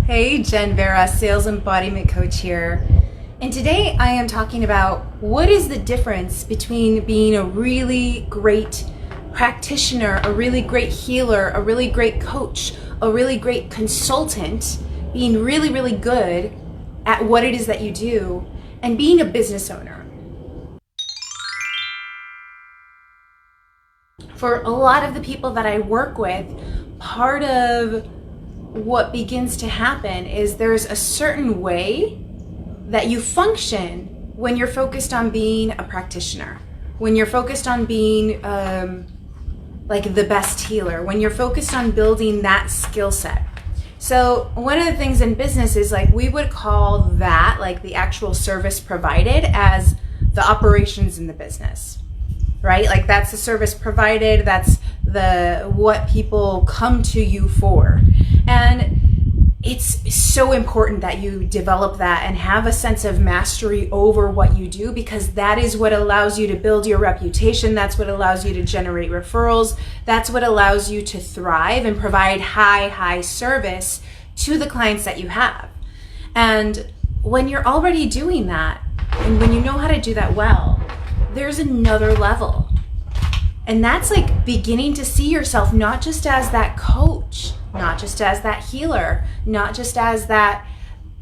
Hey, Jen Vera, Sales Embodiment Coach here. And today I am talking about what is the difference between being a really great practitioner, a really great healer, a really great coach, a really great consultant, being really, really good at what it is that you do, and being a business owner. For a lot of the people that I work with, part of what begins to happen is there's a certain way that you function when you're focused on being a practitioner, when you're focused on being like the best healer, when you're focused on building that skill set. So one of the things in business is like we would call that, like the actual service provided, as the operations in the business, right? Like that's the service provided, that's the what people come to you for. And it's so important that you develop that and have a sense of mastery over what you do, because that is what allows you to build your reputation. That's what allows you to generate referrals. That's what allows you to thrive and provide high service to the clients that you have. And when you're already doing that, and when you know how to do that well, there's another level. And that's like beginning to see yourself not just as that coach, not just as that healer, not just as that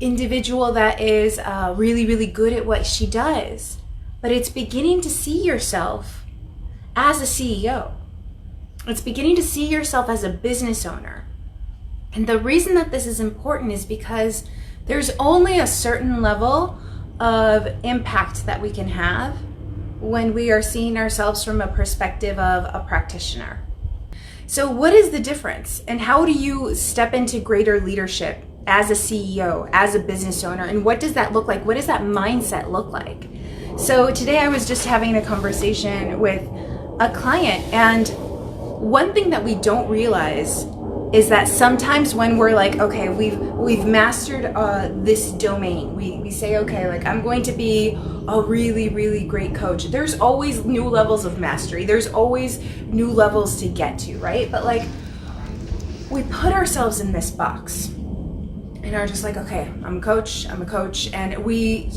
individual that is really, really good at what she does, but it's beginning to see yourself as a CEO. It's beginning to see yourself as a business owner. And the reason that this is important is because there's only a certain level of impact that we can have when we are seeing ourselves from a perspective of a practitioner. So what is the difference, and how do you step into greater leadership as a CEO, as a business owner, and what does that look like? What does that mindset look like? So today I was just having a conversation with a client, and one thing that we don't realize is that sometimes when we're like, okay, we've mastered this domain, we say, okay, like I'm going to be a really, really great coach. There's always new levels of mastery. There's always new levels to get to, right? But like we put ourselves in this box and are just like, okay, I'm a coach. And we,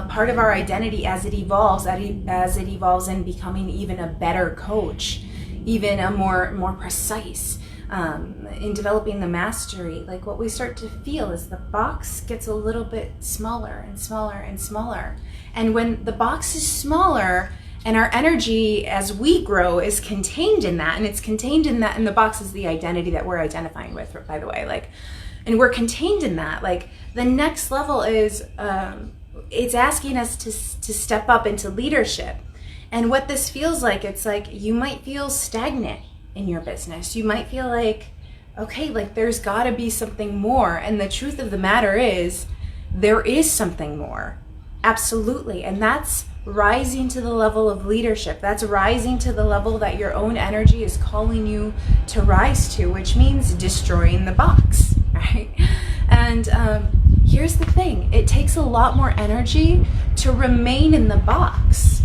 part of our identity as it evolves in becoming even a better coach, even a more precise, in developing the mastery, like what we start to feel is the box gets a little bit smaller and smaller and smaller. And when the box is smaller and our energy as we grow is contained in that, and it's contained in that, and the box is the identity that we're identifying with, by the way, like, and we're contained in that, like the next level is, it's asking us to step up into leadership. And what this feels like, it's like you might feel stagnant in your business. You might feel like, okay, like there's got to be something more. And the truth of the matter is, there is something more. Absolutely. And that's rising to the level of leadership. That's rising to the level that your own energy is calling you to rise to, which means destroying the box, right? And here's the thing. It takes a lot more energy to remain in the box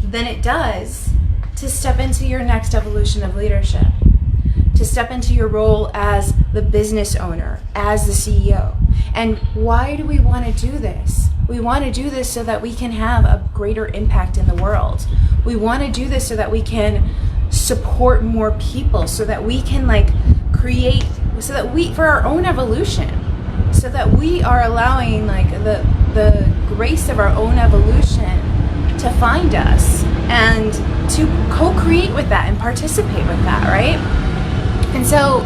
than it does to step into your next evolution of leadership, to step into your role as the business owner, as the CEO. And why do we want to do this? We want to do this so that we can have a greater impact in the world. We want to do this so that we can support more people, so that we can create, so that we, for our own evolution, so that we are allowing the grace of our own evolution to find us and to co-create with that and participate with that, right? And so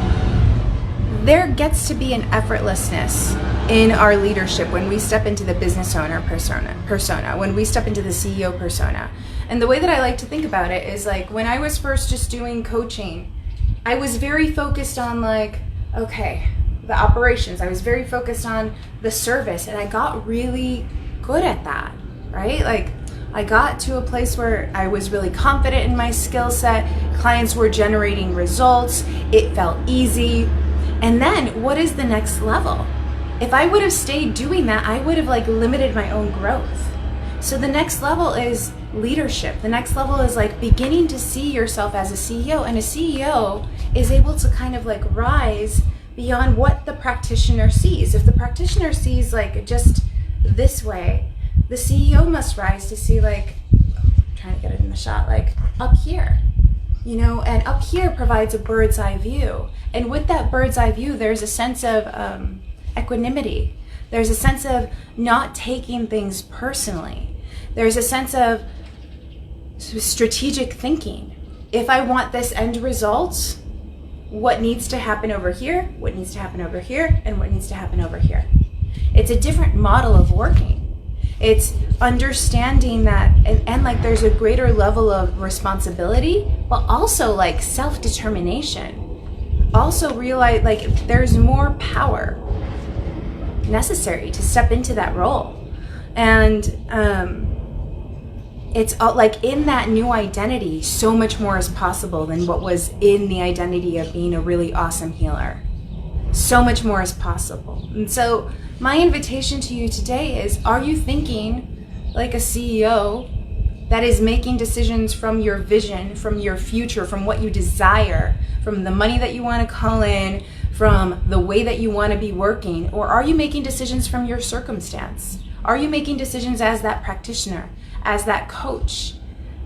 there gets to be an effortlessness in our leadership when we step into the business owner persona, when we step into the CEO persona. And the way that I like to think about it is like when I was first just doing coaching, I was very focused on the operations. I was very focused on the service, and I got really good at that, right? Like I got to a place where I was really confident in my skill set. Clients were generating results. It felt easy. And then what is the next level? If I would have stayed doing that, I would have limited my own growth. So the next level is leadership. The next level is beginning to see yourself as a CEO, and a CEO is able to kind of rise beyond what the practitioner sees. If the practitioner sees like just this way, the CEO must rise to see like, trying to get it in the shot, like up here, you know, and up here provides a bird's eye view. And with that bird's eye view, there's a sense of equanimity. There's a sense of not taking things personally. There's a sense of strategic thinking. If I want this end result, what needs to happen over here, what needs to happen over here, and what needs to happen over here. It's a different model of working. It's understanding that, and like there's a greater level of responsibility, but also like self-determination. Also realize like there's more power necessary to step into that role. And it's like in that new identity, so much more is possible than what was in the identity of being a really awesome healer. So much more is possible. And so my invitation to you today is, are you thinking like a CEO that is making decisions from your vision, from your future, from what you desire, from the money that you want to call in, from the way that you want to be working? Or are you making decisions from your circumstance? Are you making decisions as that practitioner, as that coach?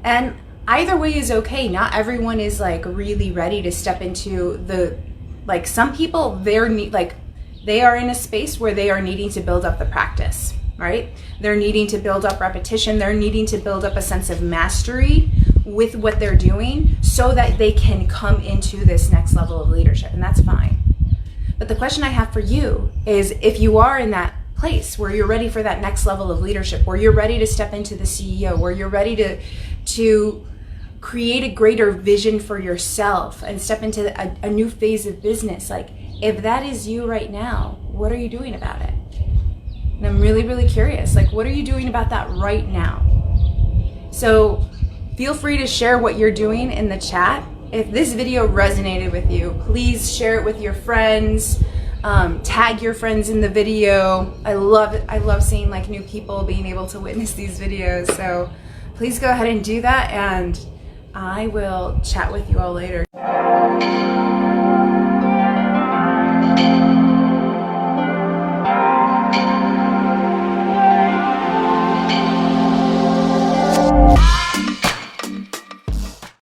And either way is okay. Not everyone is like really ready to step into the, like some people, they are in a space where they are needing to build up the practice, right? They're needing to build up repetition. They're needing to build up a sense of mastery with what they're doing so that they can come into this next level of leadership, and that's fine. But the question I have for you is, if you are in that place where you're ready for that next level of leadership, where you're ready to step into the CEO, where you're ready to create a greater vision for yourself and step into a new phase of business, like if that is you right now, what are you doing about it? And I'm really, really curious, like what are you doing about that right now? So feel free to share what you're doing in the chat. If this video resonated with you, please share it with your friends. Tag your friends in the video. I love seeing like new people being able to witness these videos. So please go ahead and do that, and I will chat with you all later.